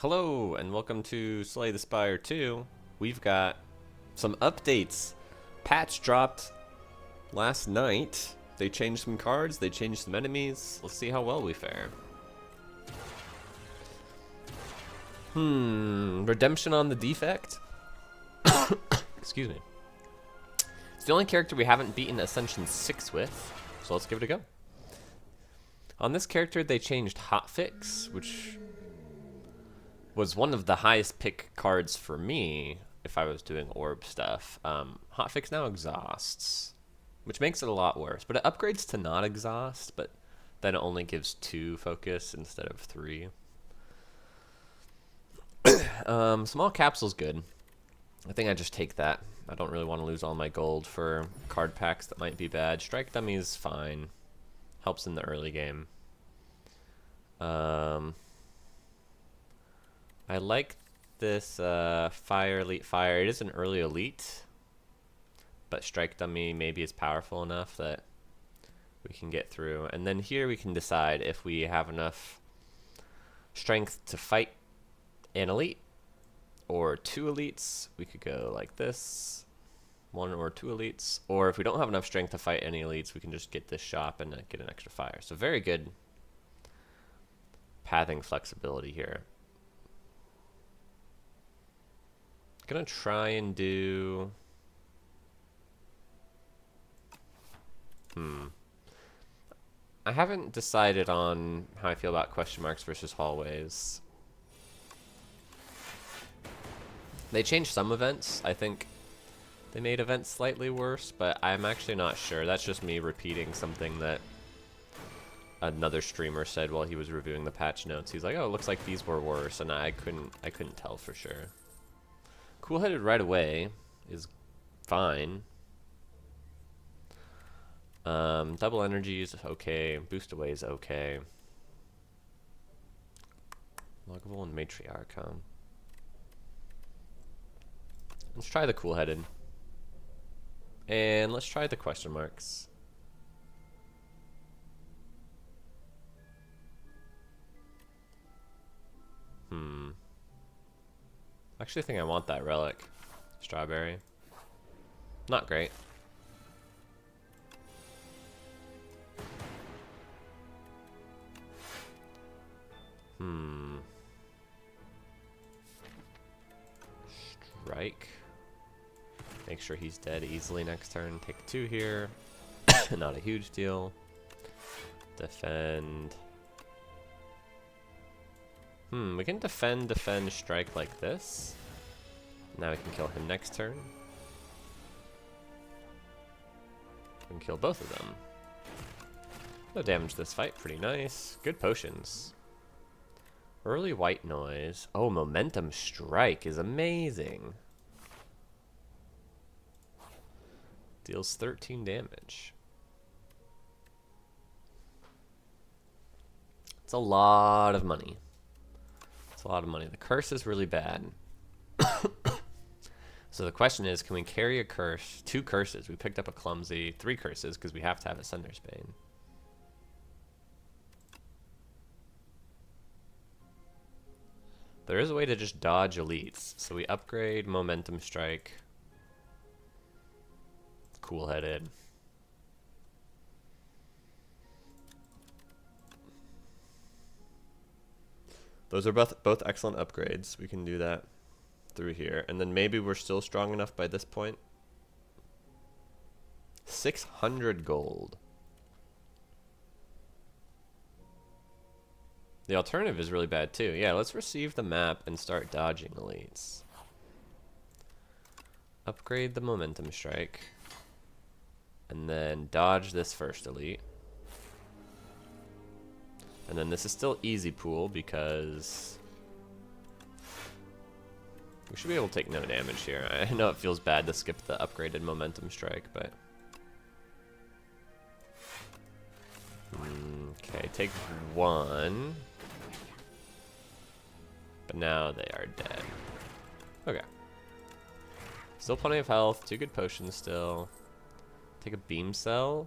Hello, and welcome to Slay the Spire 2. We've got some updates. Patch dropped last night. They changed some cards, they changed some enemies. Let's see how well we fare. Redemption on the defect? Excuse me. It's the only character we haven't beaten Ascension 6 with, so let's give it a go. On this character, they changed Hotfix, which was one of the highest pick cards for me if I was doing orb stuff. Hotfix now exhausts, which makes it a lot worse, but it upgrades to not exhaust, but then it only gives 2 focus instead of 3. Small capsule's good. I think I just take that. I don't really want to lose all my gold for card packs that might be bad. Strike Dummy's fine. Helps in the early game. I like this Fire Elite Fire. It is an early elite, but Strike Dummy maybe is powerful enough that we can get through. And then here we can decide if we have enough strength to fight an elite or 2 elites. We could go like this, 1 or 2 elites. Or if we don't have enough strength to fight any elites, we can just get this shop and get an extra fire. So very good pathing flexibility here. Gonna try and do I haven't decided on how I feel about question marks versus hallways. They changed some events. I think they made events slightly worse, but I'm actually not sure. That's just me repeating something that another streamer said while he was reviewing the patch notes. He's like, "Oh, it looks like these were worse," and I couldn't tell for sure. Cool-headed right away is fine. Double energy is okay. Boost away is okay. Loggable and Matriarchon. Let's try the cool-headed. And let's try the question marks. Actually, I think I want that relic. Strawberry. Not great. Strike. Make sure he's dead easily next turn. Take 2 here. Not a huge deal. Defend. We can defend, strike like this. Now we can kill him next turn. We can kill both of them. No damage this fight, pretty nice. Good potions. Early white noise. Oh, momentum strike is amazing. Deals 13 damage. It's a lot of money. It's a lot of money. The curse is really bad. So the question is, can we carry a curse? 2 curses. We picked up a clumsy. 3 curses because we have to have a Sunder's Bane. There is a way to just dodge elites. So we upgrade Momentum Strike. Cool-headed. Those are both excellent upgrades. We can do that through here. And then maybe we're still strong enough by this point. 600 gold. The alternative is really bad too. Yeah, let's receive the map and start dodging elites. Upgrade the Momentum Strike. And then dodge this first elite. And then this is still easy pool because we should be able to take no damage here. I know it feels bad to skip the upgraded Momentum Strike, but okay, take 1. But now they are dead. Okay. Still plenty of health, 2 good potions still. Take a beam cell.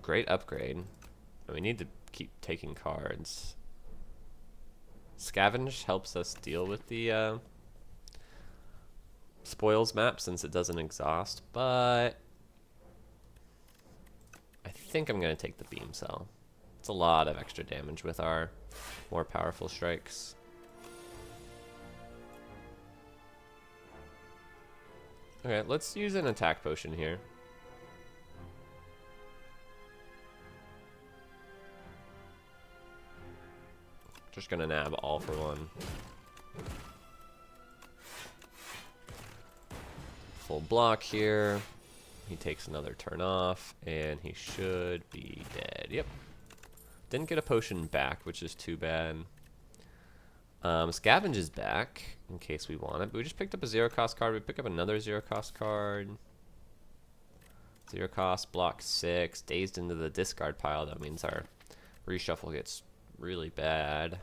Great upgrade. And we need to keep taking cards. Scavenge helps us deal with the spoils map since it doesn't exhaust, but I think I'm going to take the beam cell. It's a lot of extra damage with our more powerful strikes. Okay, let's use an attack potion here. Just gonna nab all for one. Full block here. He takes another turn off, and he should be dead. Yep. Didn't get a potion back, which is too bad. Scavenge is back, in case we want it. But we just picked up a 0-cost card. We pick up another 0-cost card. 0-cost, block 6. Dazed into the discard pile. That means our reshuffle gets really bad.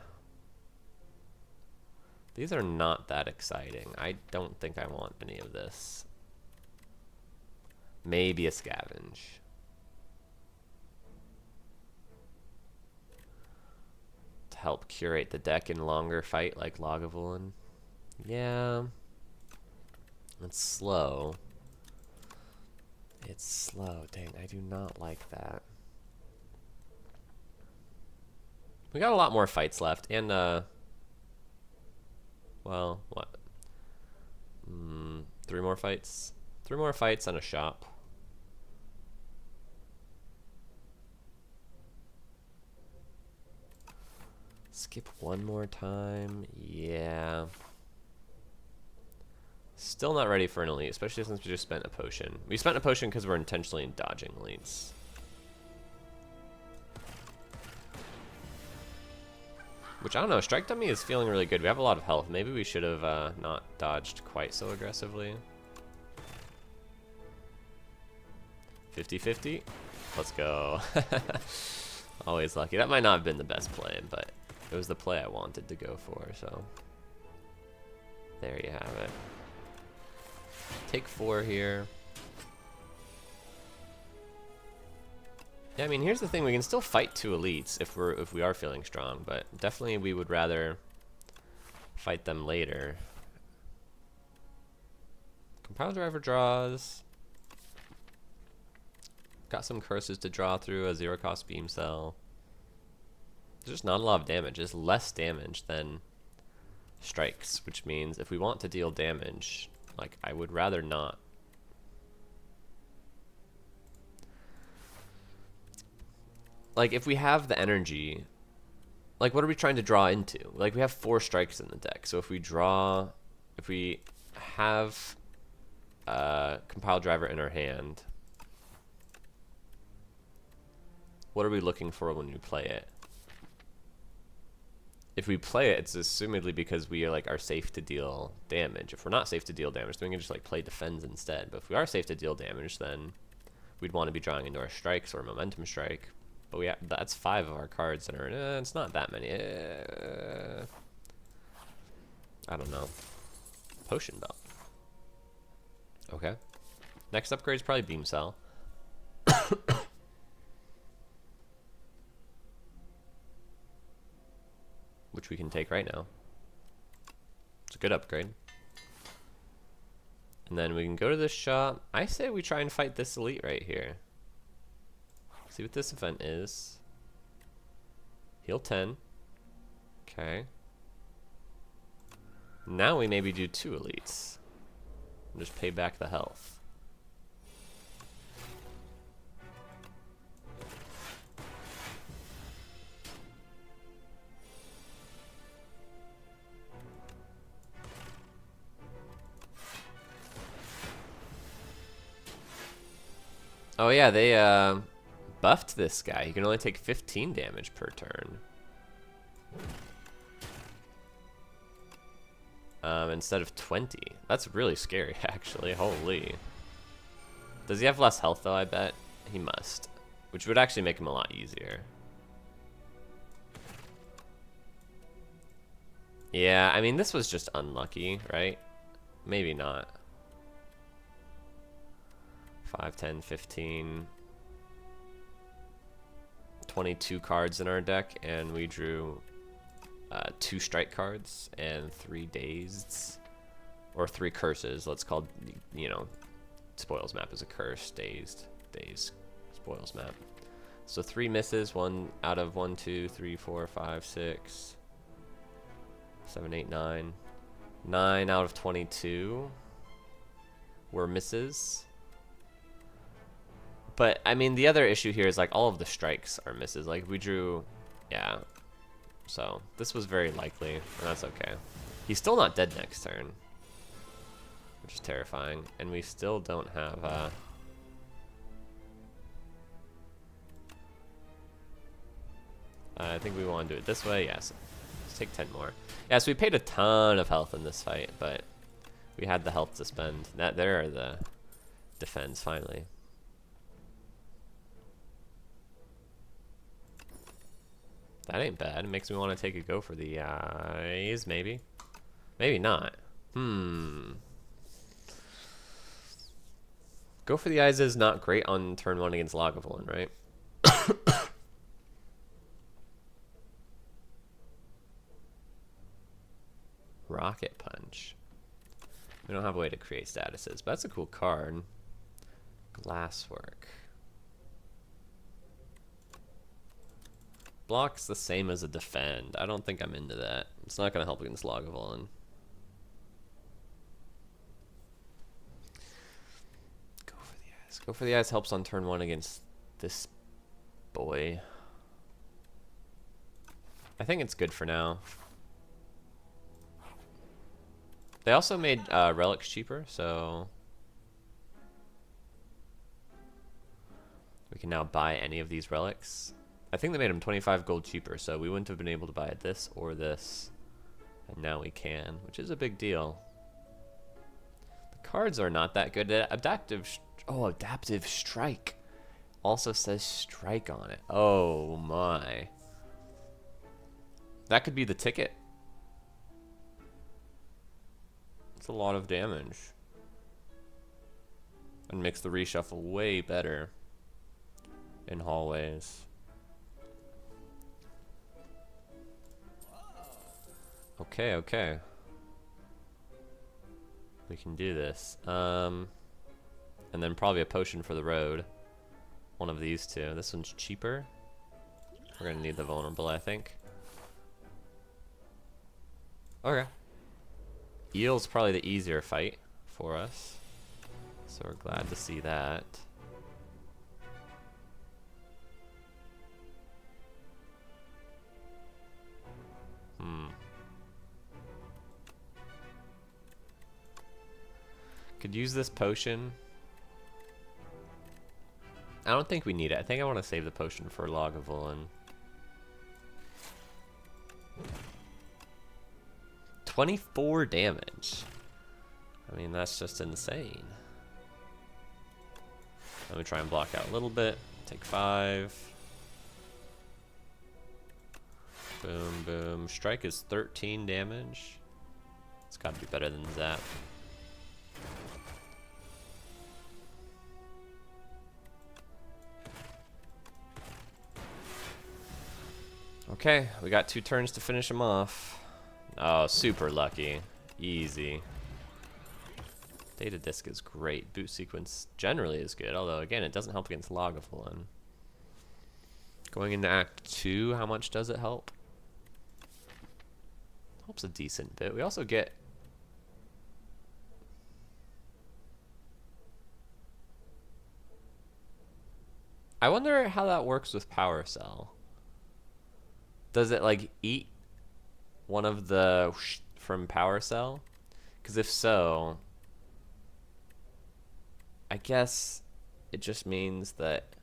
These are not that exciting. I don't think I want any of this. Maybe a scavenge. To help curate the deck in longer fight like Lagavulin. Yeah. It's slow. It's slow. Dang, I do not like that. We got a lot more fights left, and well, what? 3 more fights? 3 more fights and a shop. Skip one more time. Yeah. Still not ready for an elite, especially since we just spent a potion. We spent a potion because we're intentionally dodging elites. Which, I don't know, Strike Dummy is feeling really good. We have a lot of health. Maybe we should have not dodged quite so aggressively. 50-50. Let's go. Always lucky. That might not have been the best play, but it was the play I wanted to go for, so. There you have it. Take 4 here. Yeah, I mean, here's the thing: we can still fight 2 elites if we are feeling strong, but definitely we would rather fight them later. Compile driver draws. Got some curses to draw through, a 0-cost beam cell. There's just not a lot of damage. It's less damage than strikes, which means if we want to deal damage, like, I would rather not. Like, if we have the energy, like, what are we trying to draw into? Like, we have 4 strikes in the deck, so if we have Compile Driver in our hand, what are we looking for when we play it? If we play it, it's assumedly because we are safe to deal damage. If we're not safe to deal damage, then we can just like play defends instead. But if we are safe to deal damage, then we'd want to be drawing into our strikes or momentum strike. But that's 5 of our cards that are in. It's not that many. I don't know. Potion belt. Okay. Next upgrade is probably beam cell. Which we can take right now. It's a good upgrade. And then we can go to this shop. I say we try and fight this elite right here. See what this event is. Heal 10. Okay. Now we maybe do 2 elites. And just pay back the health. Oh yeah, they buffed this guy. He can only take 15 damage per turn. Instead of 20. That's really scary, actually. Holy. Does he have less health, though, I bet? He must. Which would actually make him a lot easier. Yeah, I mean, this was just unlucky, right? Maybe not. 5, 10, 15, 22 cards in our deck, and we drew 2 strike cards and 3 dazed, or 3 curses. Let's call, you know, spoils map is a curse, dazed, spoils map. So 3 misses, 1 out of 1, 2, 3, 4, 5, 6, 7, 8, 9. 9 out of 22 were misses. But, I mean, the other issue here is, like, all of the strikes are misses. Like, we drew, yeah. So, this was very likely, and that's okay. He's still not dead next turn, which is terrifying. And we still don't have, I think we want to do it this way. Yes. Let's take 10 more. Yeah, so we paid a ton of health in this fight, but we had the health to spend. There are the defends, finally. That ain't bad. It makes me want to take a go for the eyes, maybe. Maybe not. Go for the eyes is not great on turn 1 against Lagavulin, right? Rocket Punch. We don't have a way to create statuses, but that's a cool card. Glasswork. Block's the same as a defend. I don't think I'm into that. It's not going to help against Lagavulin. Go for the eyes. Go for the eyes helps on turn 1 against this boy. I think it's good for now. They also made relics cheaper, so we can now buy any of these relics. I think they made them 25 gold cheaper, so we wouldn't have been able to buy this or this. And now we can, which is a big deal. The cards are not that good. Adaptive Strike. Also says strike on it. Oh my. That could be the ticket. It's a lot of damage. And makes the reshuffle way better in hallways. Okay, okay. We can do this. And then probably a potion for the road. One of these two. This one's cheaper. We're gonna need the vulnerable, I think. Okay. Eel's probably the easier fight for us. So we're glad to see that. Could use this potion. I don't think we need it. I think I want to save the potion for Lagavulin. 24 damage. I mean, that's just insane. Let me try and block out a little bit. Take 5. Boom, boom. Strike is 13 damage. It's got to be better than Zap. Okay, we got 2 turns to finish him off. Oh, super lucky. Easy. Data Disc is great. Boot Sequence generally is good, although, again, it doesn't help against Lagavulin. Going into Act 2, how much does it help? Helps a decent bit. We also get... I wonder how that works with Power Cell. Does it, like, eat one of the from Power Cell? Because if so, I guess it just means that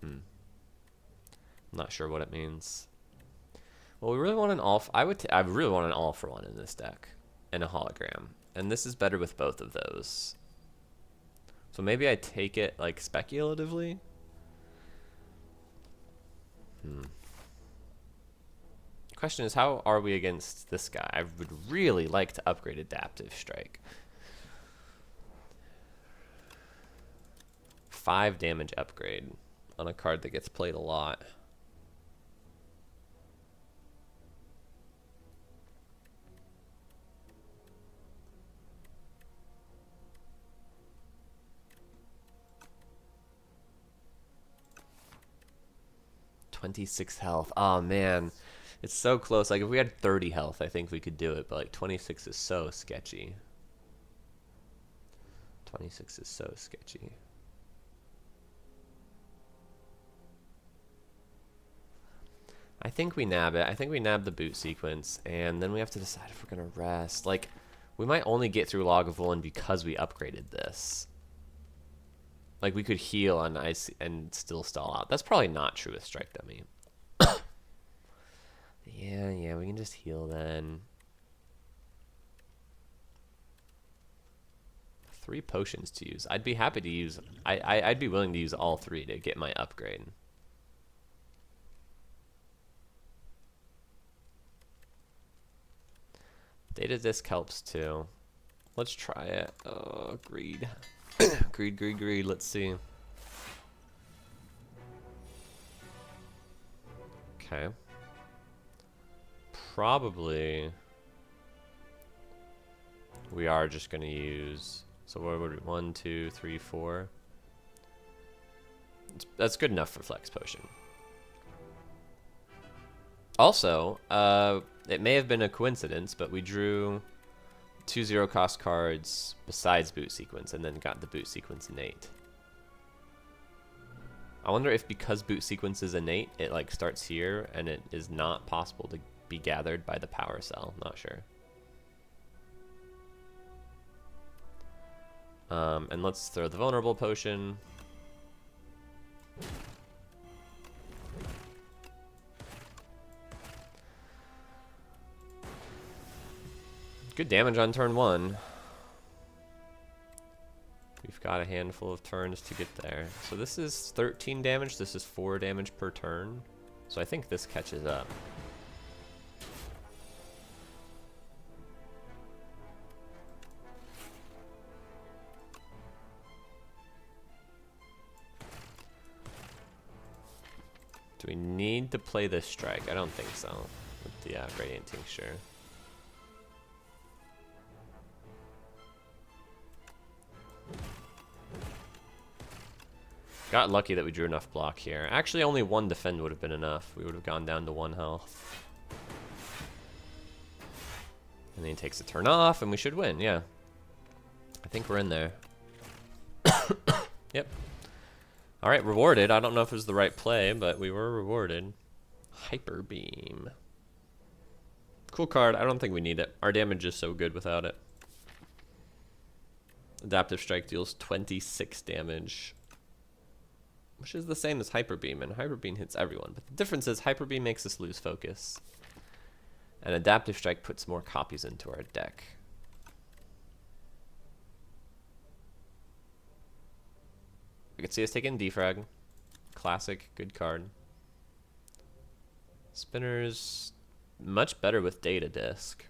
I'm not sure what it means. Well, we really want an all. I really want an all for one in this deck, and a hologram, and this is better with both of those. So maybe I take it like speculatively. Question is, how are we against this guy? I would really like to upgrade Adaptive Strike. 5 damage upgrade on a card that gets played a lot. "26 health. Oh man, it's so close. Like if we had 30 health, I think we could do it. But like 26 is so sketchy. 26 is so sketchy. I think we nab it. I think we nab the boot sequence, and then we have to decide if we're gonna rest. Like, we might only get through Log of Woolen because we upgraded this. Like, we could heal on ice and still stall out. That's probably not true with Strike Dummy. Yeah, we can just heal then. 3 potions to use. I'd be happy to use. I'd be willing to use all 3 to get my upgrade. Data disc helps too. Let's try it. Oh, greed. Greed. Let's see. Okay. Probably we are just going to use. So what would it, 1, 2, 3, 4? That's good enough for Flex Potion. Also, it may have been a coincidence, but we drew 2 0-cost cards besides Boot Sequence, and then got the Boot Sequence innate. I wonder if because Boot Sequence is innate, it like starts here, and it is not possible to be gathered by the Power Cell. Not sure. And let's throw the Vulnerable Potion. Good damage on turn 1. We've got a handful of turns to get there. So this is 13 damage. This is 4 damage per turn. So I think this catches up. Do we need to play this strike? I don't think so. With the Radiant Tincture. Got lucky that we drew enough block here. Actually, only 1 defend would have been enough. We would have gone down to 1 health. And then he takes a turn off, and we should win, yeah. I think we're in there. Yep. Alright, rewarded. I don't know if it was the right play, but we were rewarded. Hyper Beam. Cool card. I don't think we need it. Our damage is so good without it. Adaptive Strike deals 26 damage. Which is the same as Hyper Beam, and Hyper Beam hits everyone. But the difference is Hyper Beam makes us lose focus. And Adaptive Strike puts more copies into our deck. We can see us taking Defrag. Classic, good card. Spinners, much better with Data Disc.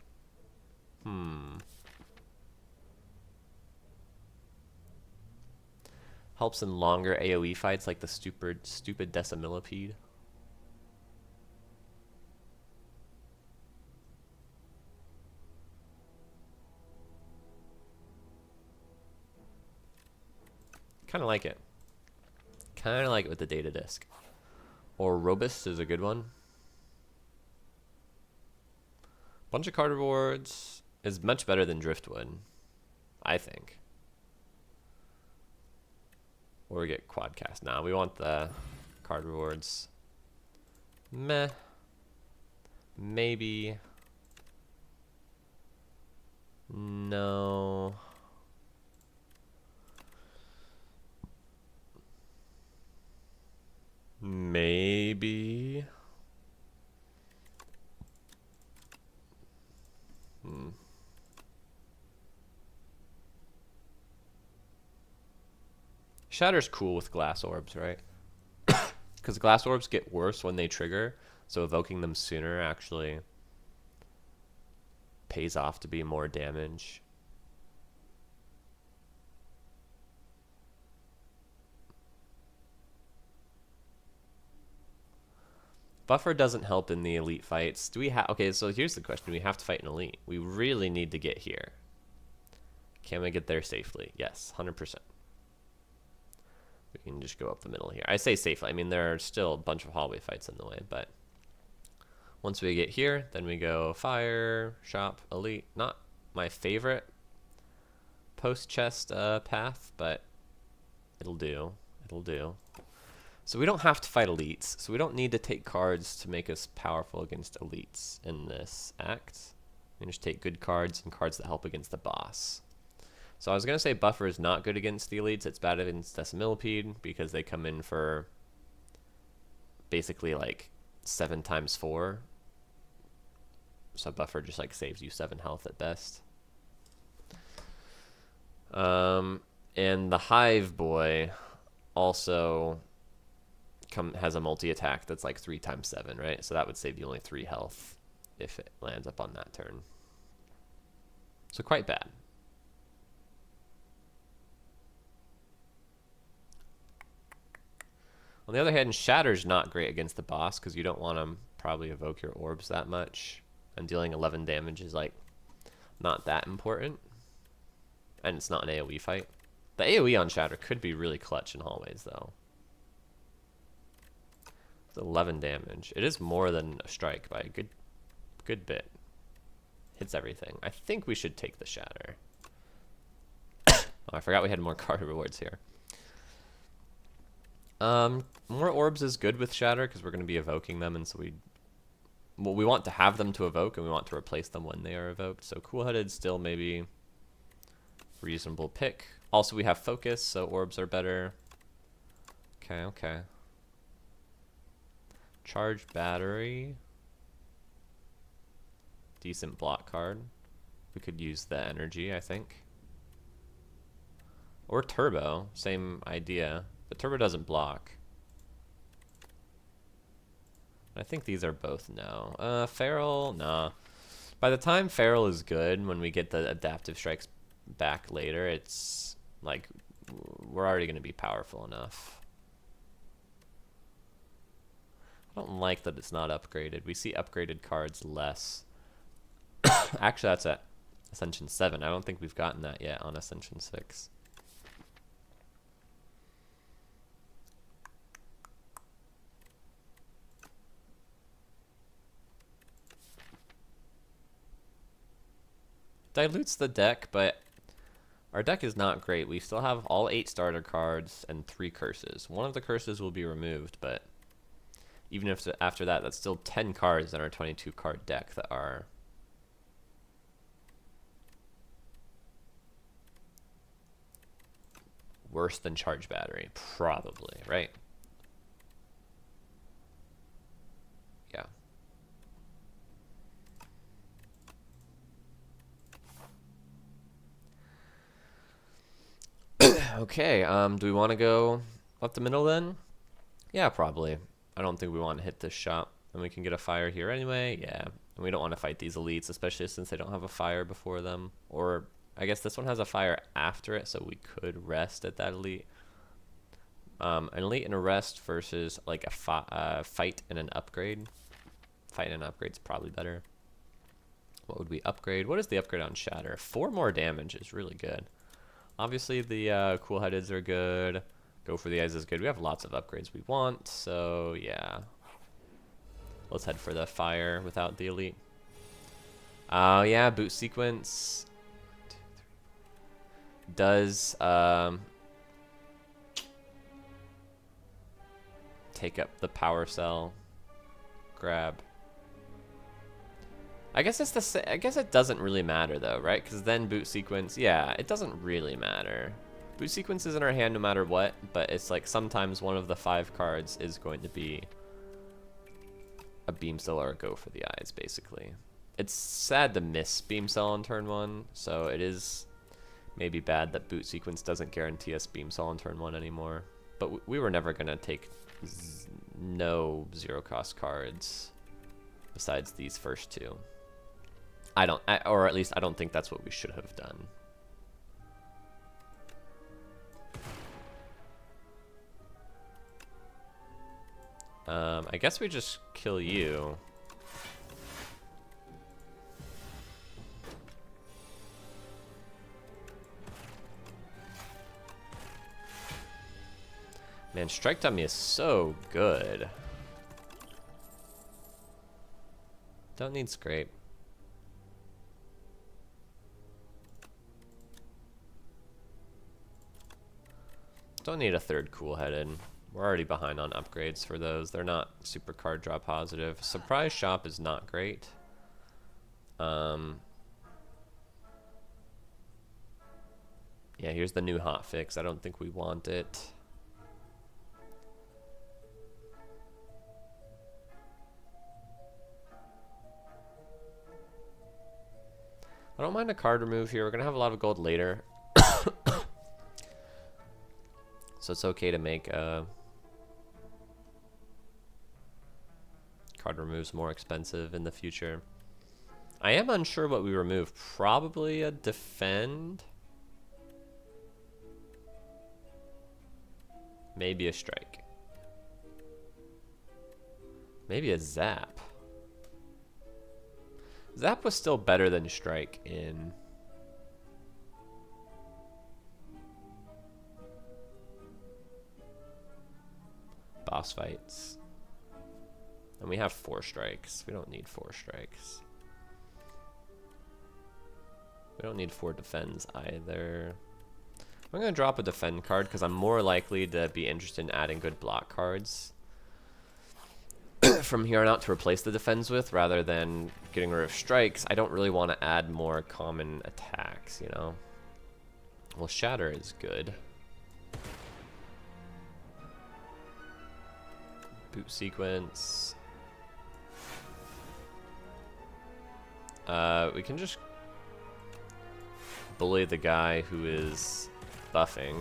Helps in longer AoE fights like the stupid Decimillipede. Kind of like it. Kind of like it with the Data Disc. Or Robust is a good one. Bunch of card rewards is much better than Driftwood, I think. Or we get Quadcast. Nah, we want the card rewards. Meh. Maybe. No. Maybe. Shatter's cool with glass orbs, right? Because glass orbs get worse when they trigger, so evoking them sooner actually pays off to be more damage. Buffer doesn't help in the elite fights. Do we have... Okay, so here's the question. Do we have to fight an elite? We really need to get here. Can we get there safely? Yes, 100%. We can just go up the middle here. I say safely. I mean, there are still a bunch of hallway fights in the way, but once we get here, then we go fire, shop, elite. Not my favorite post-chest path, but it'll do. It'll do. So we don't have to fight elites, so we don't need to take cards to make us powerful against elites in this act. We can just take good cards and cards that help against the boss. So I was going to say Buffer is not good against the elites. It's bad against Decimillipede because they come in for basically like 7 times 4. So Buffer just like saves you 7 health at best. And the Hive Boy also has a multi-attack that's like 3 times 7, right? So that would save you only 3 health if it lands up on that turn. So quite bad. On the other hand, Shatter's not great against the boss because you don't want to probably evoke your orbs that much. And dealing 11 damage is like not that important. And it's not an AoE fight. The AoE on Shatter could be really clutch in hallways though. It's 11 damage. It is more than a strike by a good bit. Hits everything. I think we should take the Shatter. Oh, I forgot we had more card rewards here. More orbs is good with Shatter because we're going to be evoking them, and so we want to have them to evoke, and we want to replace them when they are evoked. So Cool-Headed still maybe reasonable pick. Also, we have Focus, so orbs are better. Okay, okay. Charge Battery. Decent block card. We could use the energy, I think. Or Turbo, same idea. But Turbo doesn't block. I think these are both no. Feral, nah. By the time Feral is good, when we get the adaptive strikes back later, it's like we're already going to be powerful enough. I don't like that it's not upgraded. We see upgraded cards less. Actually, that's at Ascension 7. I don't think we've gotten that yet on Ascension 6. Dilutes the deck, but our deck is not great. We still have all 8 starter cards and 3 curses. One of the curses will be removed, but even if after that, that's still 10 cards in our 22 card deck that are worse than Charge Battery, probably, right? Yeah. Okay, do we want to go up the middle then? Yeah, probably. I don't think we want to hit this shop. And we can get a fire here anyway, yeah. And we don't want to fight these elites, especially since they don't have a fire before them. Or, I guess this one has a fire after it, so we could rest at that elite. An elite and a rest versus like a fight and an upgrade. Fight and an upgrade is probably better. What would we upgrade? What is the upgrade on Shatter? 4 more damage is really good. Obviously, the Cool-Headeds are good. Go for the Eyes is good. We have lots of upgrades we want, so yeah. Let's head for the fire without the elite. Oh, yeah, boot sequence does take up the power cell. Grab. I guess it's I guess it doesn't really matter though, right? Because then boot sequence, yeah, it doesn't really matter. Boot sequence is in our hand no matter what, but it's like sometimes one of the 5 cards is going to be a beam cell or a go for the eyes, basically. It's sad to miss beam cell on turn 1, so it is maybe bad that boot sequence doesn't guarantee us beam cell on turn 1 anymore. But we were never gonna take no 0 cost cards besides these first 2. Or at least I don't think that's what we should have done. I guess we just kill you. Man, Strike Dummy is so good. Don't need Scrape. Don't need a third Cool-Headed. We're already behind on upgrades for those. They're not super card draw positive. Surprise Shop is not great. Yeah, here's the new hotfix. I don't think we want it. I don't mind a card remove here. We're going to have a lot of gold later. So it's okay to make card removes more expensive in the future. I am unsure what we remove. Probably a defend. Maybe a strike. Maybe a zap. Zap was still better than strike in boss fights. And we have 4 strikes. We don't need 4 strikes. We don't need 4 defends either. I'm going to drop a defend card because I'm more likely to be interested in adding good block cards from here on out to replace the defends with, rather than getting rid of strikes. I don't really want to add more common attacks, you know. Well, Shatter is good. Boot sequence. We can just bully the guy who is buffing.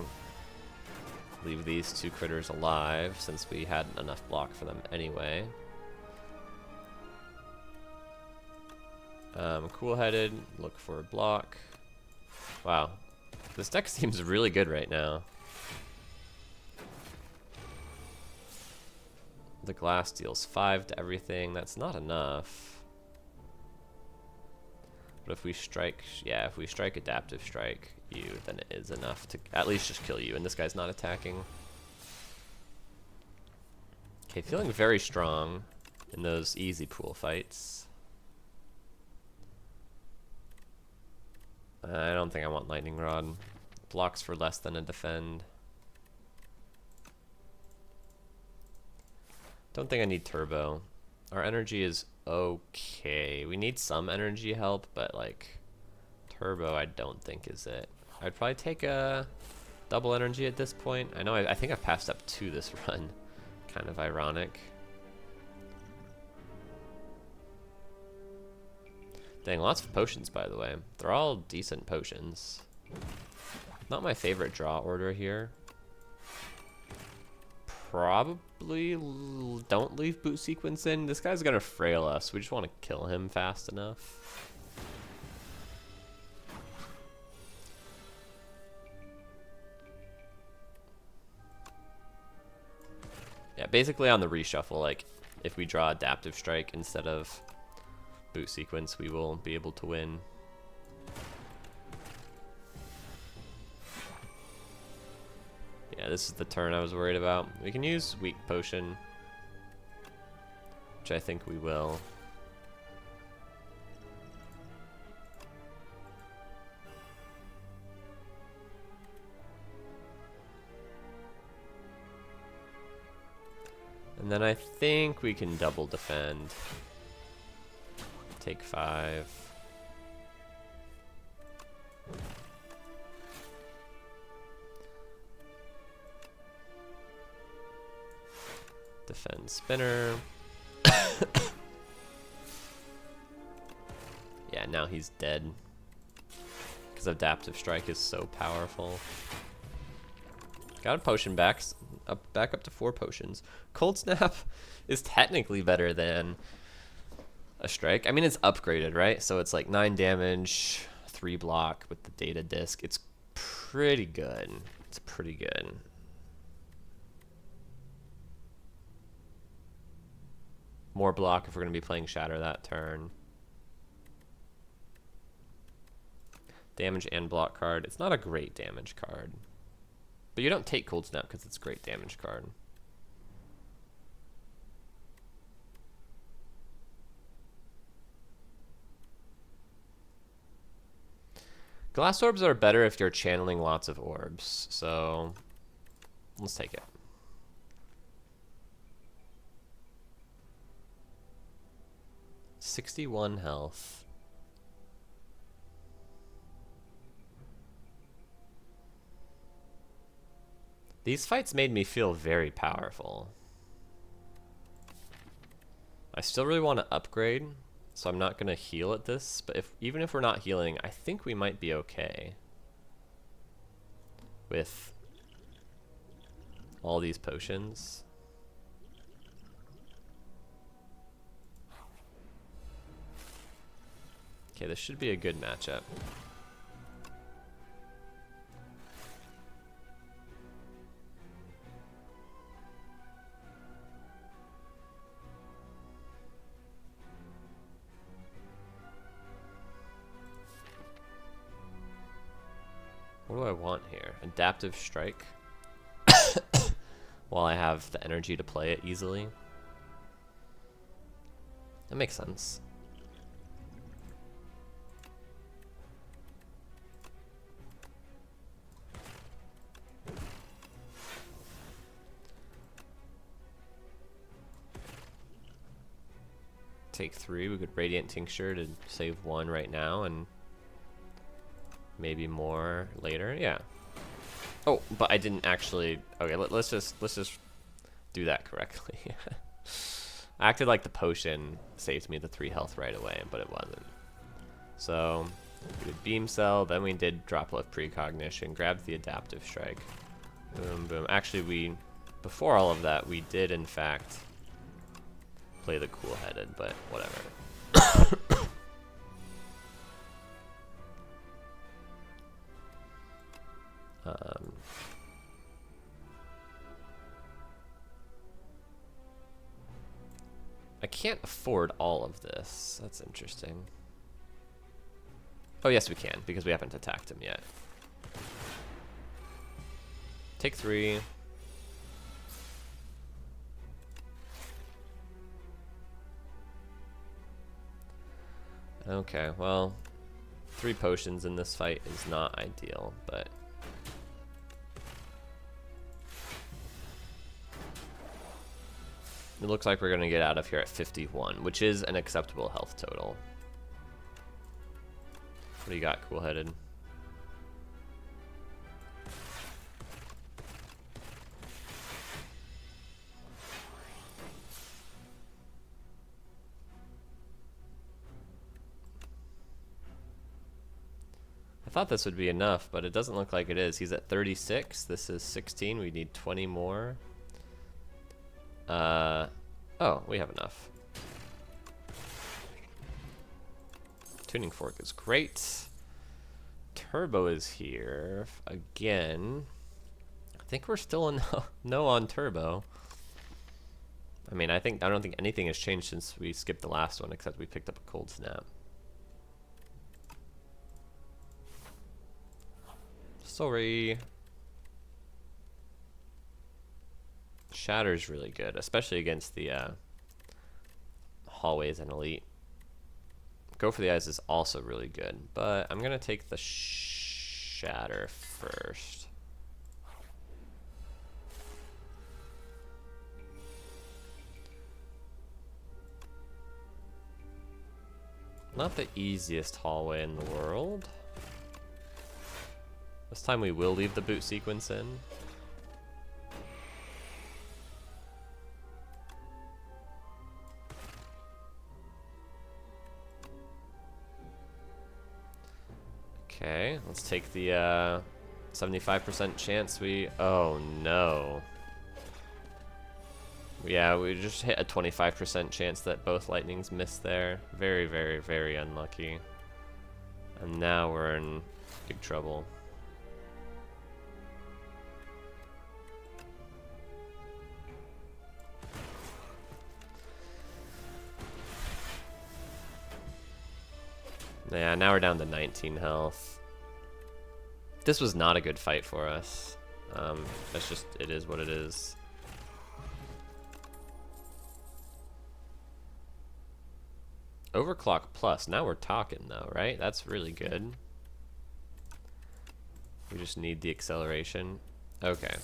Leave these 2 critters alive since we had enough block for them anyway. Cool-Headed, look for a block. Wow, this deck seems really good right now. The glass deals 5 to everything. That's not enough. But if we strike, yeah, if we strike Adaptive Strike you, then it is enough to at least just kill you. And this guy's not attacking. Okay, feeling very strong in those easy pool fights. I don't think I want Lightning Rod. Blocks for less than a defend. Don't think I need Turbo. Our energy is okay. We need some energy help, but like Turbo I don't think is it. I'd probably take a double energy at this point. I know I think I've passed up 2 this run. Kind of ironic. Dang, lots of potions, by the way. They're all decent potions. Not my favorite draw order here. Probably don't leave boot sequence in. This guy's gonna frail us. We just want to kill him fast enough. Yeah, basically on the reshuffle, like if we draw Adaptive Strike instead of boot sequence, we will be able to win. Yeah, this is the turn I was worried about. We can use Weak Potion, which I think we will. And then I think we can double defend. Take 5. Defend Spinner. Yeah, now he's dead. Because Adaptive Strike is so powerful. Got a potion back. Back up to 4 potions. Cold Snap is technically better than a strike. I mean, it's upgraded, right? So it's like 9 damage, 3 block with the data disc. It's pretty good. It's pretty good. More block if we're going to be playing Shatter that turn. Damage and block card. It's not a great damage card. But you don't take Cold Snap because it's a great damage card. Glass orbs are better if you're channeling lots of orbs, so let's take it. $61 health. These fights made me feel very powerful. I still really want to upgrade, so I'm not going to heal at this, but even if we're not healing, I think we might be okay with all these potions. Okay, this should be a good matchup. What do I want here? Adaptive Strike. While I have the energy to play it easily. That makes sense. Take 3. We could Radiant Tincture to save 1 right now and maybe more later. Yeah. Oh, but I didn't actually. Okay, let's just do that correctly. I acted like the potion saved me the 3 health right away, but it wasn't. So we did Beam Cell, then we did Droplet of Precognition, grabbed the Adaptive Strike. Boom, boom. Actually, before all of that, we did in fact play the Cool-Headed, but whatever. I can't afford all of this. That's interesting. Oh, yes, we can, because we haven't attacked him yet. Take 3. Okay, well, 3 potions in this fight is not ideal, but it looks like we're going to get out of here at 51, which is an acceptable health total. What do you got, Cool-Headed? I thought this would be enough, but it doesn't look like it is. He's at 36. This is 16. We need 20 more. Oh, we have enough. Tuning Fork is great. Turbo is here again. I think we're still in no on Turbo. I mean, I don't think anything has changed since we skipped the last one, except we picked up a Cold Snap. Sorry. Shatter's really good, especially against the hallways and elite. Go for the Eyes is also really good, but I'm gonna take the Shatter first. Not the easiest hallway in the world. This time we will leave the boot sequence in. Okay, let's take the 75% chance we... Oh no. Yeah, we just hit a 25% chance that both lightnings missed there. Very, very, very unlucky. And now we're in big trouble. Yeah, now we're down to 19 health. This was not a good fight for us. That's just, it is what it is. Overclock plus, now we're talking though, right? That's really good. We just need the acceleration. Okay.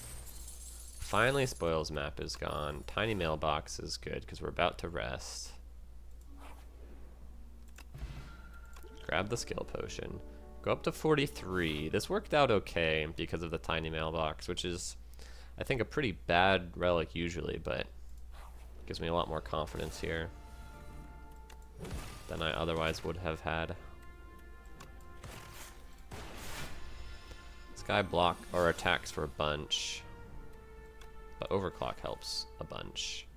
Finally, Spoils map is gone. Tiny mailbox is good because we're about to rest. Grab the skill potion. Go up to 43. This worked out okay because of the tiny mailbox, which is, I think, a pretty bad relic usually, but gives me a lot more confidence here than I otherwise would have had. This guy block or attacks for a bunch, but overclock helps a bunch.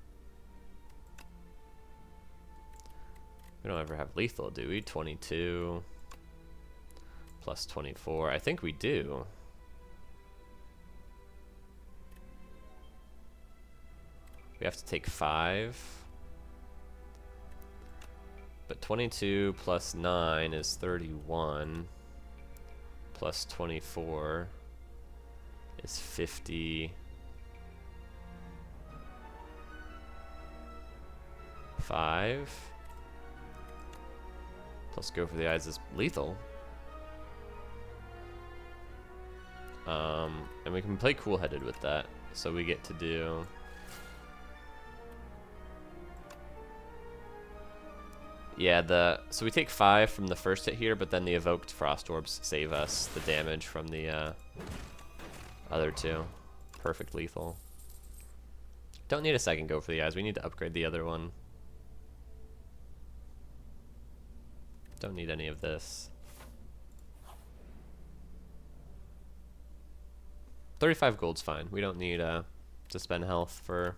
We don't ever have lethal, do we? 22 plus 24. I think we do. We have to take 5. But 22 plus 9 is 31. Plus 24 is 50. 5. Plus go for the eyes is lethal. And we can play cool-headed with that. So we get to do... Yeah, so we take 5 from the first hit here, but then the evoked frost orbs save us the damage from the other two. Perfect lethal. Don't need a second go for the eyes. We need to upgrade the other one. Don't need any of this. 35 gold's fine. We don't need to spend health for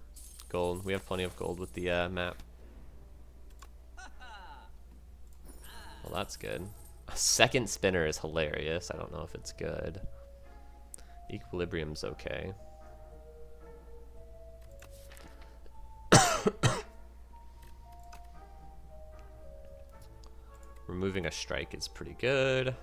gold. We have plenty of gold with the map. Well, that's good. A second spinner is hilarious. I don't know if it's good. Equilibrium's okay. Removing a strike is pretty good.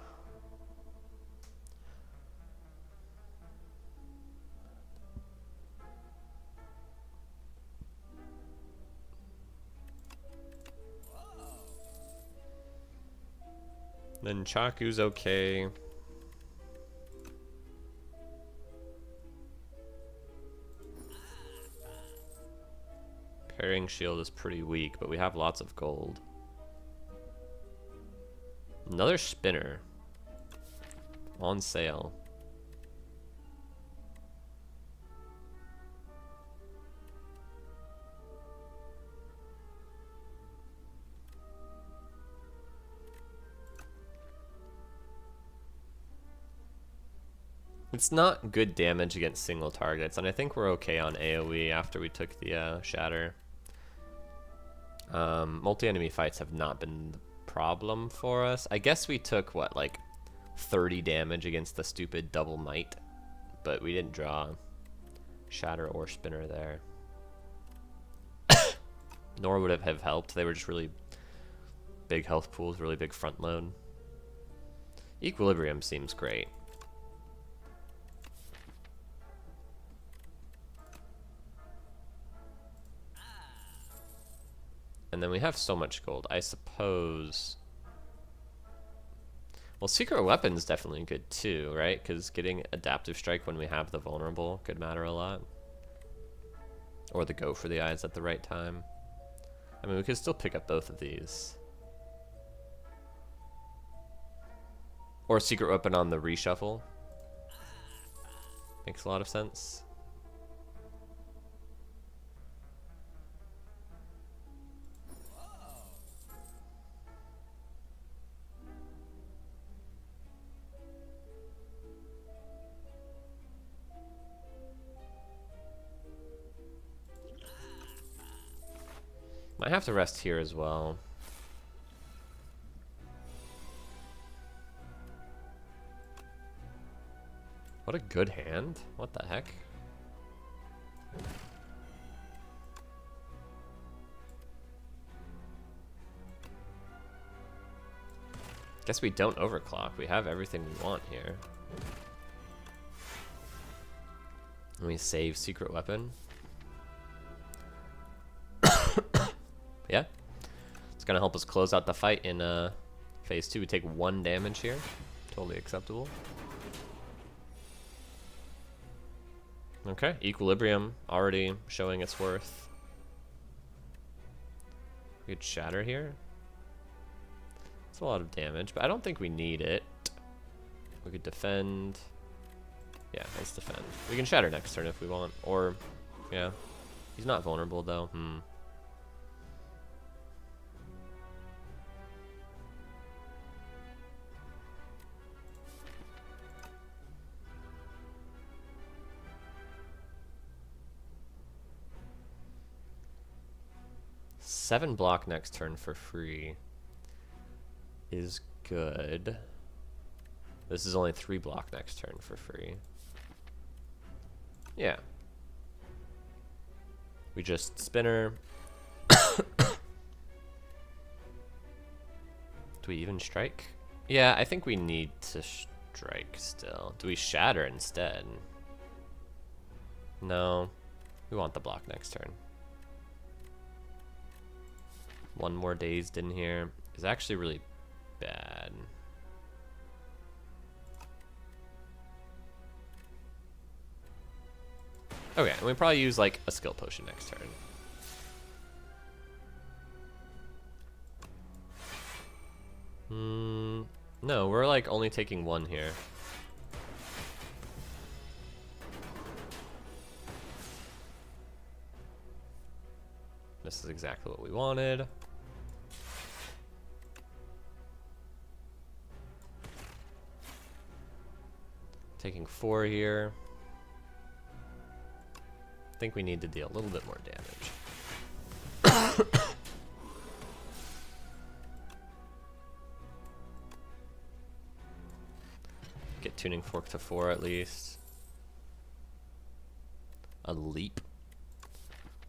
Then Chaku's okay. Parrying shield is pretty weak, but we have lots of gold. Another spinner. On sale. It's not good damage against single targets, and I think we're okay on AoE after we took the shatter. Multi-enemy fights have not been the problem for us. I guess we took, what, like 30 damage against the stupid double might, but we didn't draw shatter or spinner there. Nor would it have helped. They were just really big health pools, really big front load. Equilibrium seems great. And then we have so much gold, I suppose. Well, secret weapon's definitely good too, right? Because getting adaptive strike when we have the vulnerable could matter a lot. Or the go for the eyes at the right time. I mean, we could still pick up both of these. Or secret weapon on the reshuffle. Makes a lot of sense. I have to rest here as well. What a good hand. What the heck? Guess we don't overclock. We have everything we want here. Let me save secret weapon. Yeah. It's gonna help us close out the fight in phase 2. We take 1 damage here. Totally acceptable. Okay, equilibrium already showing its worth. We could shatter here. It's a lot of damage, but I don't think we need it. We could defend. Yeah, let's defend. We can shatter next turn if we want. Or, yeah. He's not vulnerable though. Seven block next turn for free is good. This is only 3 block next turn for free. Yeah. We just spinner. Do we even strike? Yeah, I think we need to strike still. Do we shatter instead? No. We want the block next turn. 1 more dazed in here is actually really bad. Okay, and we probably use like a skill potion next turn. No, we're like only taking 1 here. This is exactly what we wanted. Taking 4 here. I think we need to deal a little bit more damage. Get tuning fork to 4 at least. A leap.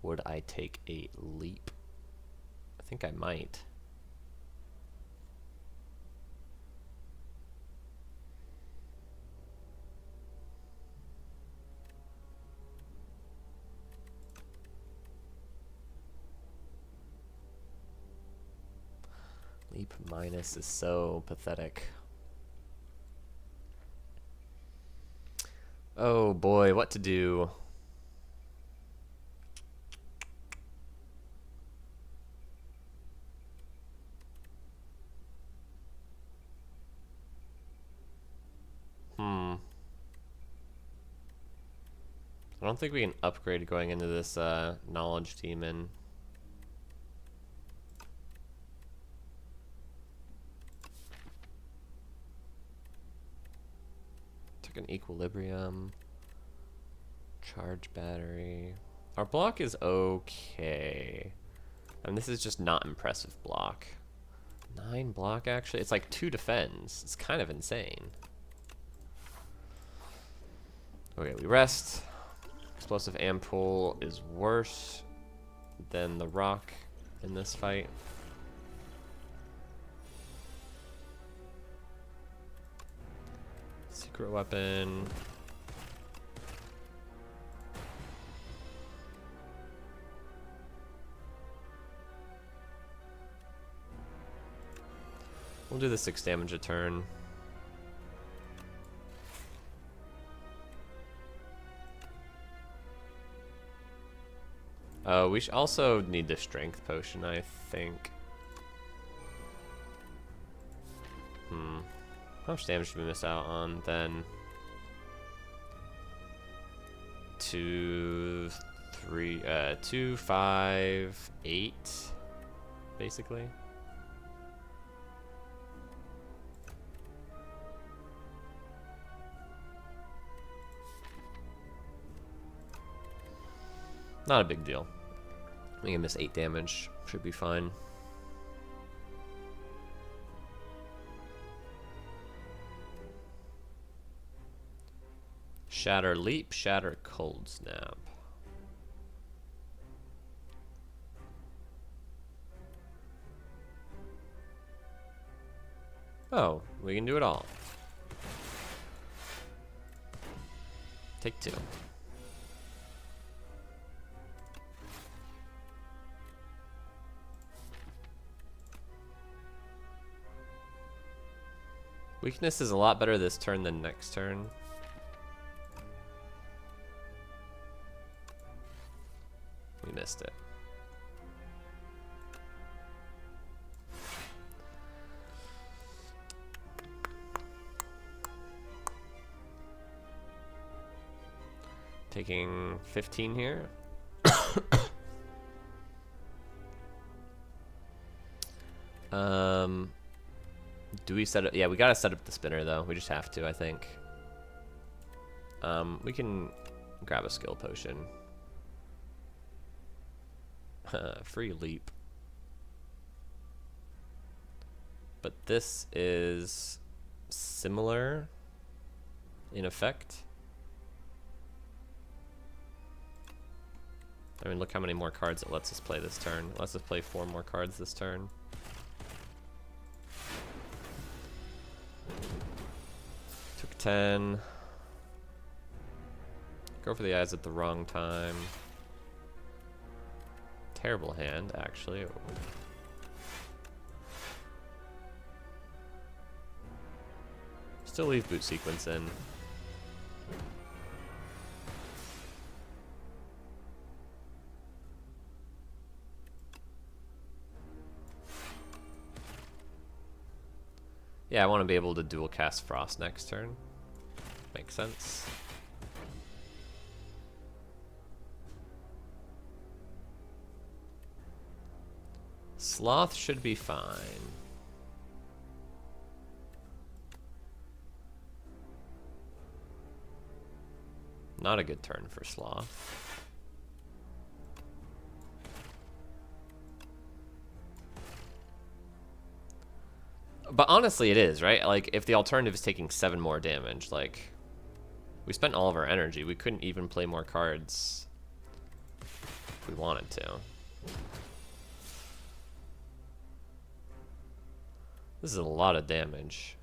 Would I take a leap? I think I might. Leap minus is so pathetic. Oh boy, what to do? I don't think we can upgrade going into this knowledge demon. Took an equilibrium. Charge battery. Our block is okay. And this is just not impressive block. 9 block actually? It's like 2 defends. It's kind of insane. Okay, we rest. Explosive Ampule is worse than the rock in this fight. Secret weapon. We'll do the 6 damage a turn. We also need the strength potion, I think. How much damage did we miss out on then? 2, 3, 2, 5, 8, basically. Not a big deal. We can miss 8 damage. Should be fine. Shatter leap, shatter cold snap. Oh, we can do it all. Take 2. Weakness is a lot better this turn than next turn. We missed it. Taking 15 here. Do we set up? Yeah, we gotta set up the spinner though. We just have to, I think. We can grab a skill potion. Free leap. But this is similar in effect. I mean, look how many more cards it lets us play this turn. It lets us play 4 more cards this turn. Took 10. Go for the eyes at the wrong time. Terrible hand, actually. Still leave boot sequence in. Yeah, I want to be able to dual cast Frost next turn. Makes sense. Sloth should be fine. Not a good turn for Sloth. But honestly, it is, right? Like, if the alternative is taking 7 more damage, like, we spent all of our energy. We couldn't even play more cards if we wanted to. This is a lot of damage.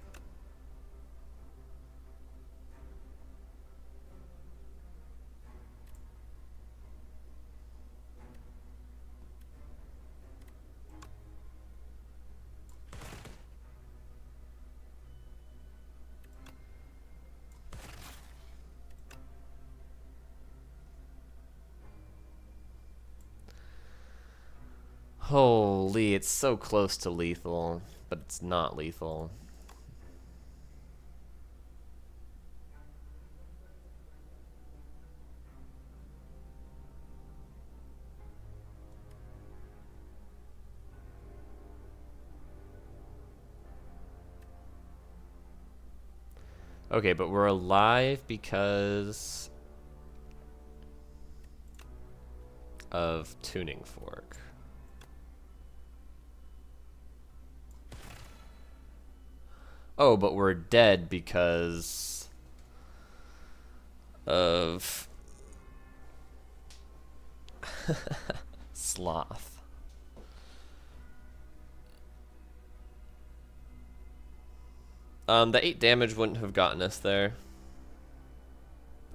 Holy, it's so close to lethal, but it's not lethal. Okay, but we're alive because of Tuning Fork. Oh, but we're dead because of Sloth. The 8 damage wouldn't have gotten us there.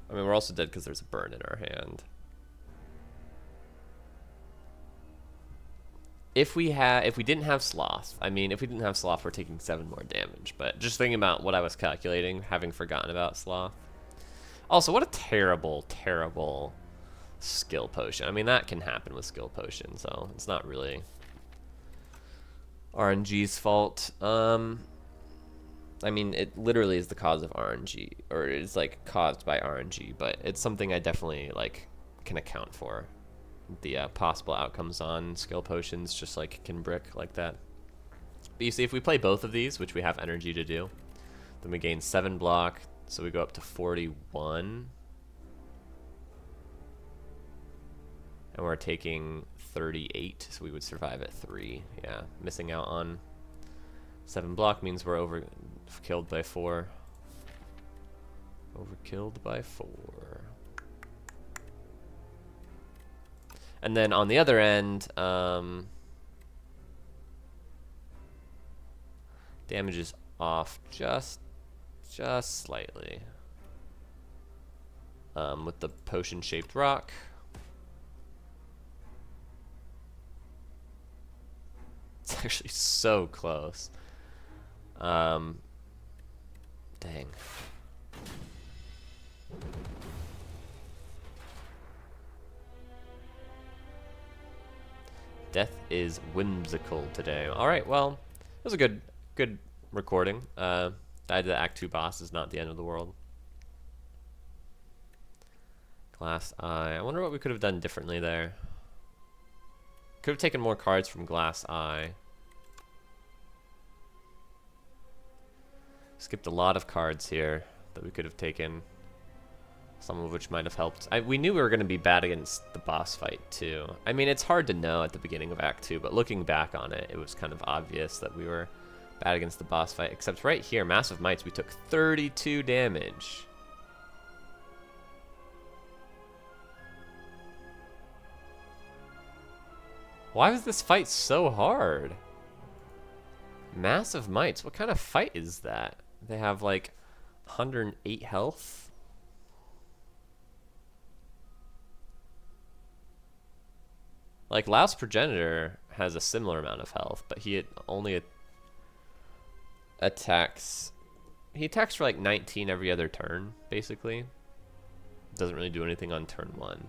I mean, we're also dead because there's a burn in our hand. If we didn't have Sloth, I mean, if we didn't have Sloth, we're taking 7 more damage. But just thinking about what I was calculating, having forgotten about Sloth. Also, what a terrible, terrible skill potion. I mean, that can happen with skill potion, so it's not really RNG's fault. I mean, it literally is the cause of RNG, or it's like caused by RNG, but it's something I definitely like can account for. The possible outcomes on skill potions, just like can brick like that. But you see, if we play both of these, which we have energy to do, then we gain 7 block, so we go up to 41. And we're taking 38, so we would survive at 3. Yeah, missing out on 7 block means we're overkilled by 4. Overkilled by 4. And then on the other end, damage is off just slightly. With the potion-shaped rock. It's actually so close. Dang. Death is whimsical today. Alright, well, it was a good recording. Died to the Act 2 boss is not the end of the world. Glass Eye. I wonder what we could have done differently there. Could have taken more cards from Glass Eye. Skipped a lot of cards here that we could have taken. Some of which might have helped. We knew we were going to be bad against the boss fight, too. I mean, it's hard to know at the beginning of Act 2, but looking back on it, it was kind of obvious that we were bad against the boss fight. Except right here, Massive Mites, we took 32 damage. Why was this fight so hard? Massive Mites, what kind of fight is that? They have like 108 health. Like Laos Progenitor has a similar amount of health, but he only attacks. He attacks for like 19 every other turn, basically. Doesn't really do anything on turn 1.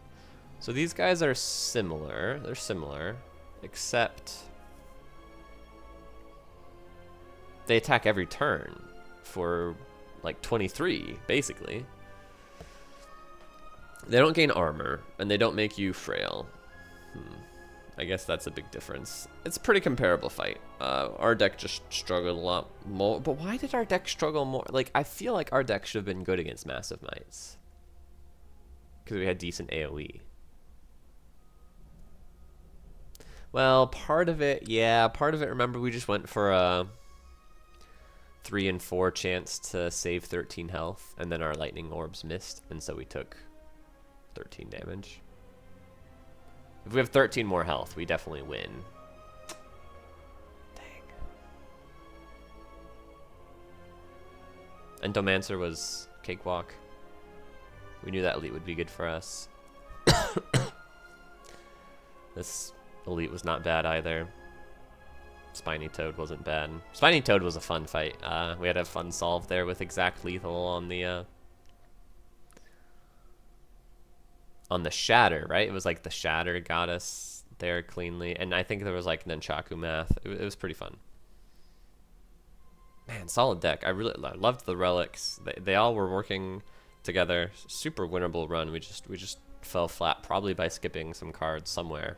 So these guys are similar. They're similar, except they attack every turn for like 23, basically. They don't gain armor, and they don't make you frail. I guess that's a big difference. It's a pretty comparable fight. Our deck just struggled a lot more. But why did our deck struggle more? Like, I feel like our deck should have been good against Massive Mites. Because we had decent AoE. Well, part of it, yeah, part of it, remember, we just went for a 3 and 4 chance to save 13 health, and then our lightning orbs missed, and so we took 13 damage. If we have 13 more health, we definitely win. Dang. Endomancer was cakewalk. We knew that elite would be good for us. This elite was not bad either. Spiny Toad wasn't bad. Spiny Toad was a fun fight. We had a fun solve there with exact lethal on the Shatter, right? It was like the Shatter got us there cleanly, and I think there was like Nunchaku math. It was pretty fun. Man, solid deck. I really loved the relics. They all were working together. Super winnable run. We just fell flat, probably by skipping some cards somewhere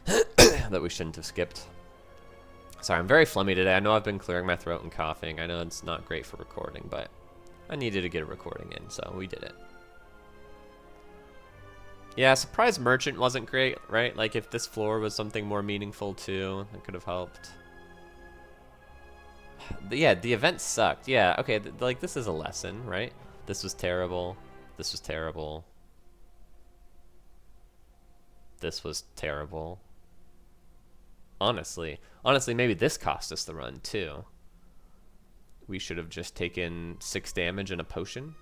that we shouldn't have skipped. Sorry, I'm very flummy today. I know I've been clearing my throat and coughing. I know it's not great for recording, but I needed to get a recording in, so we did it. Yeah, Surprise Merchant wasn't great, right? Like, if this floor was something more meaningful, too, it could have helped. Yeah, the event sucked. Yeah, okay, like, this is a lesson, right? This was terrible. This was terrible. This was terrible. Honestly, maybe this cost us the run, too. We should have just taken 6 damage and a potion.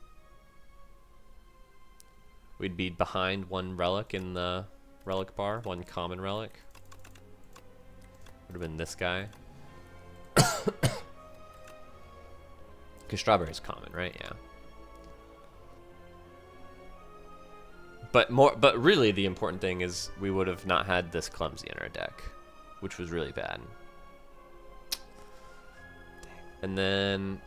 We'd be behind 1 relic in the relic bar, 1 common relic. Would have been this guy. Because strawberry's common, right? Yeah. But really the important thing is we would have not had this clumsy in our deck, which was really bad. And then,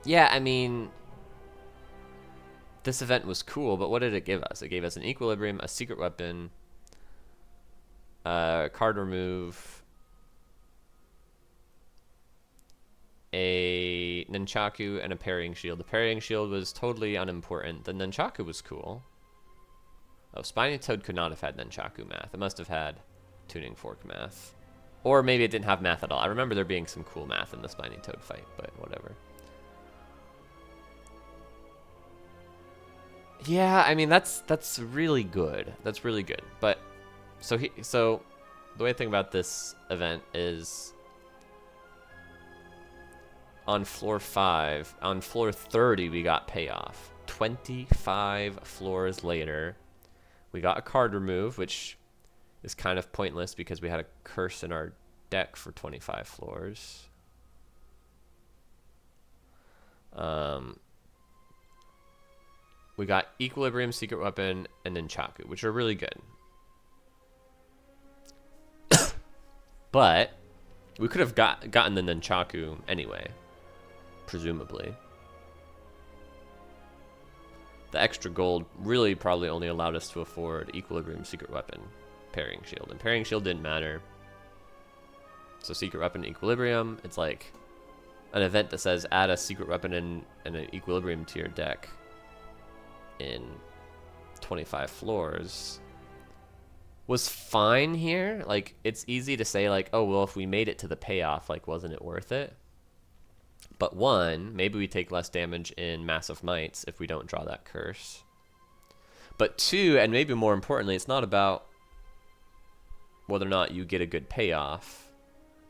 yeah, I mean, this event was cool, but what did it give us? It gave us an equilibrium, a secret weapon, card remove, a nunchaku, and a parrying shield. The parrying shield was totally unimportant. The nunchaku was cool. Oh, Spiny Toad could not have had nunchaku math. It must have had tuning fork math. Or maybe it didn't have math at all. I remember there being some cool math in the Spiny Toad fight, but whatever. Yeah, I mean, that's really good. That's really good. But so the way I think about this event is on floor 5. On floor 30, we got payoff. 25 floors later, we got a card remove, which is kind of pointless because we had a curse in our deck for 25 floors. We got Equilibrium, Secret Weapon, and Nunchaku, which are really good. But we could have gotten the Nunchaku anyway, presumably. The extra gold really probably only allowed us to afford Equilibrium, Secret Weapon, Parrying Shield. And Parrying Shield didn't matter. So Secret Weapon, Equilibrium, it's like an event that says add a Secret Weapon and an Equilibrium to your deck in 25 floors was fine here. Like, it's easy to say, like, oh, well, if we made it to the payoff, like, wasn't it worth it? But one, maybe we take less damage in Massive Mites if we don't draw that curse. But two, and maybe more importantly, it's not about whether or not you get a good payoff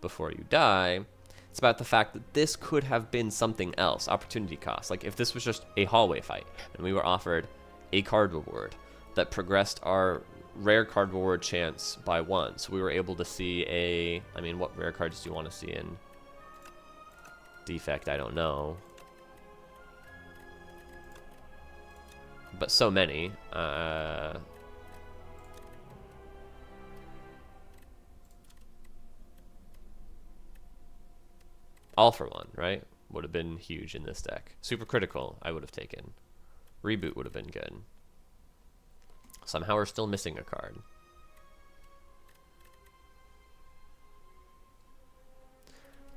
before you die. It's about the fact that this could have been something else, opportunity cost. Like, if this was just a hallway fight and we were offered a card reward that progressed our rare card reward chance by 1. So we were able to see a... I mean, what rare cards do you want to see in defect? I don't know. But so many. All for one, right? Would have been huge in this deck. Super critical, I would have taken. Reboot would have been good. Somehow we're still missing a card.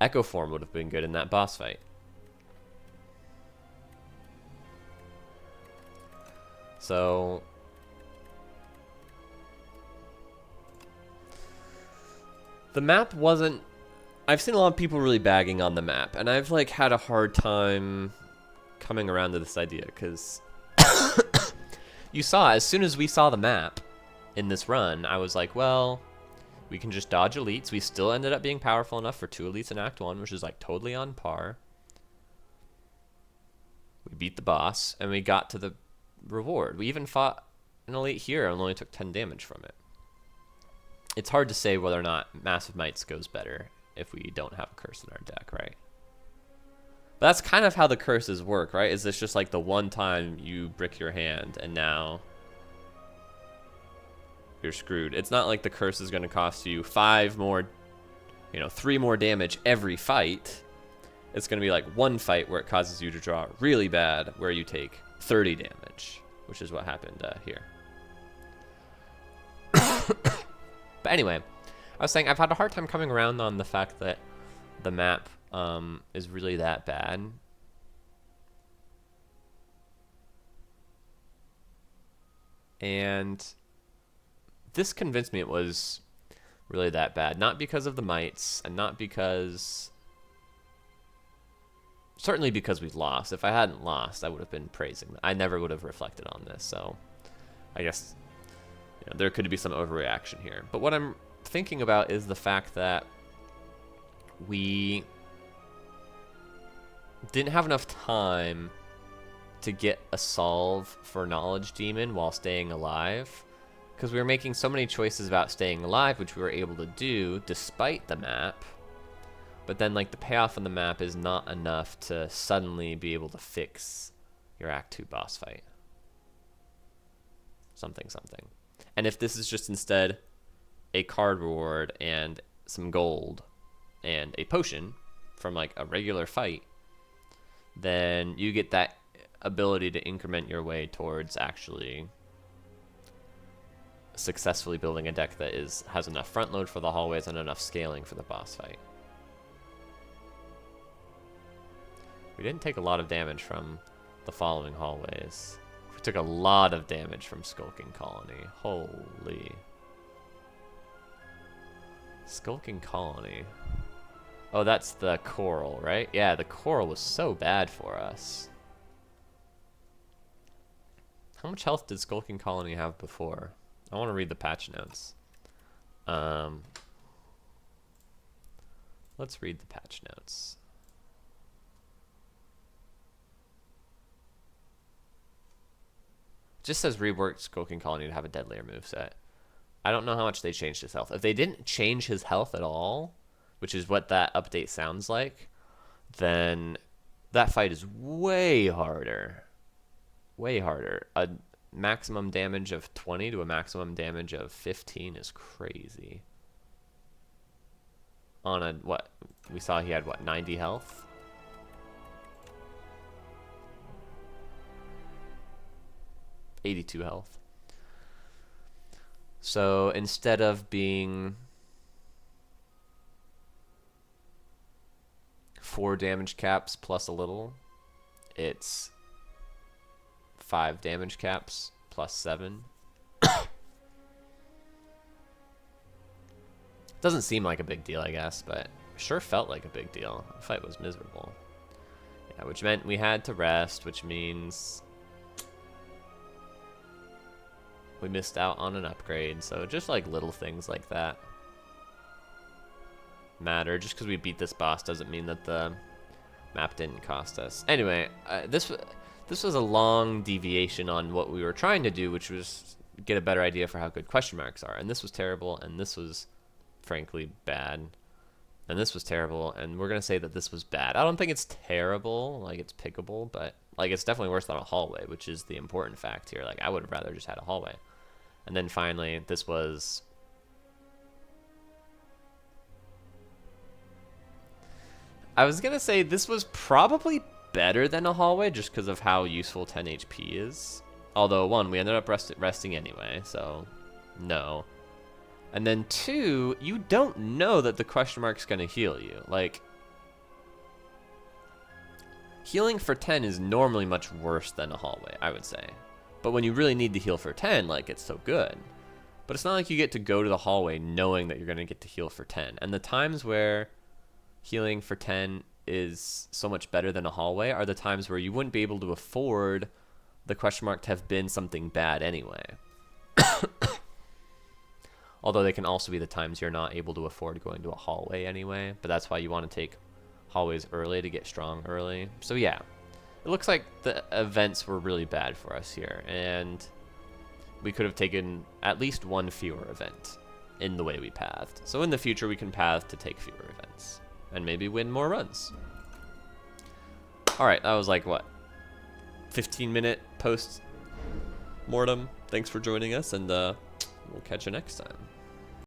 Echo Form would have been good in that boss fight. So the map wasn't... I've seen a lot of people really bagging on the map, and I've like had a hard time coming around to this idea, because you saw, as soon as we saw the map in this run, I was like, well, we can just dodge elites. We still ended up being powerful enough for 2 elites in Act 1, which is like totally on par. We beat the boss, and we got to the reward. We even fought an elite here and only took 10 damage from it. It's hard to say whether or not Massive Mites goes better if we don't have a curse in our deck, right? But that's kind of how the curses work, right? Is this just like the one time you brick your hand and now you're screwed? It's not like the curse is going to cost you 5 more, 3 more damage every fight. It's going to be like one fight where it causes you to draw really bad, where you take 30 damage, which is what happened here. But anyway, I was saying I've had a hard time coming around on the fact that the map is really that bad. And this convinced me it was really that bad. Not because of the mites, and not because... Certainly because we've lost. If I hadn't lost, I would have been praising them. I never would have reflected on this, so I guess there could be some overreaction here. But what I'm thinking about is the fact that we didn't have enough time to get a solve for Knowledge Demon while staying alive, because we were making so many choices about staying alive, which we were able to do despite the map. But then, like, the payoff on the map is not enough to suddenly be able to fix your Act 2 boss fight. Something. And if this is just instead a card reward and some gold and a potion from, like, a regular fight, then you get that ability to increment your way towards actually successfully building a deck that has enough front load for the hallways and enough scaling for the boss fight. We didn't take a lot of damage from the following hallways. We took a lot of damage from Skulking Colony. Holy. Skulking Colony. Oh, that's the coral, right? Yeah, the coral was so bad for us. How much health did Skulking Colony have before? I want to read the patch notes. Let's read the patch notes. Just says reworked Skulking Colony to have a deadlier moveset. I don't know how much they changed his health. If they didn't change his health at all, which is what that update sounds like, then that fight is way harder. Way harder. A maximum damage of 20 to a maximum damage of 15 is crazy. On a, what? We saw he had, what, 90 health? $82 health. So instead of being 4 damage caps plus a little, it's 5 damage caps plus 7. Doesn't seem like a big deal, I guess, but sure felt like a big deal. The fight was miserable. Yeah, which meant we had to rest, which means we missed out on an upgrade. So just like little things like that matter. Just because we beat this boss doesn't mean that the map didn't cost us. Anyway, this was a long deviation on what we were trying to do, which was get a better idea for how good question marks are. And this was terrible, and this was frankly bad, and this was terrible, and we're gonna say that this was bad. I don't think it's terrible, like it's pickable, but like it's definitely worse than a hallway, which is the important fact here. Like I would have rather just had a hallway. And then finally, this was I was gonna say this was probably better than a hallway just because of how useful 10 HP is. Although, 1, we ended up resting anyway, so no. And then 2, you don't know that the question mark's gonna heal you. Like, healing for 10 is normally much worse than a hallway, I would say. But when you really need to heal for 10, like, it's so good. But it's not like you get to go to the hallway knowing that you're gonna get to heal for 10. And the times where healing for 10 is so much better than a hallway are the times where you wouldn't be able to afford the question mark to have been something bad anyway. Although they can also be the times you're not able to afford going to a hallway anyway, but that's why you want to take hallways early to get strong early. So yeah, it looks like the events were really bad for us here, and we could have taken at least 1 fewer event in the way we pathed. So in the future, we can path to take fewer events and maybe win more runs. All right, that was like, what, 15-minute post-mortem. Thanks for joining us, and we'll catch you next time.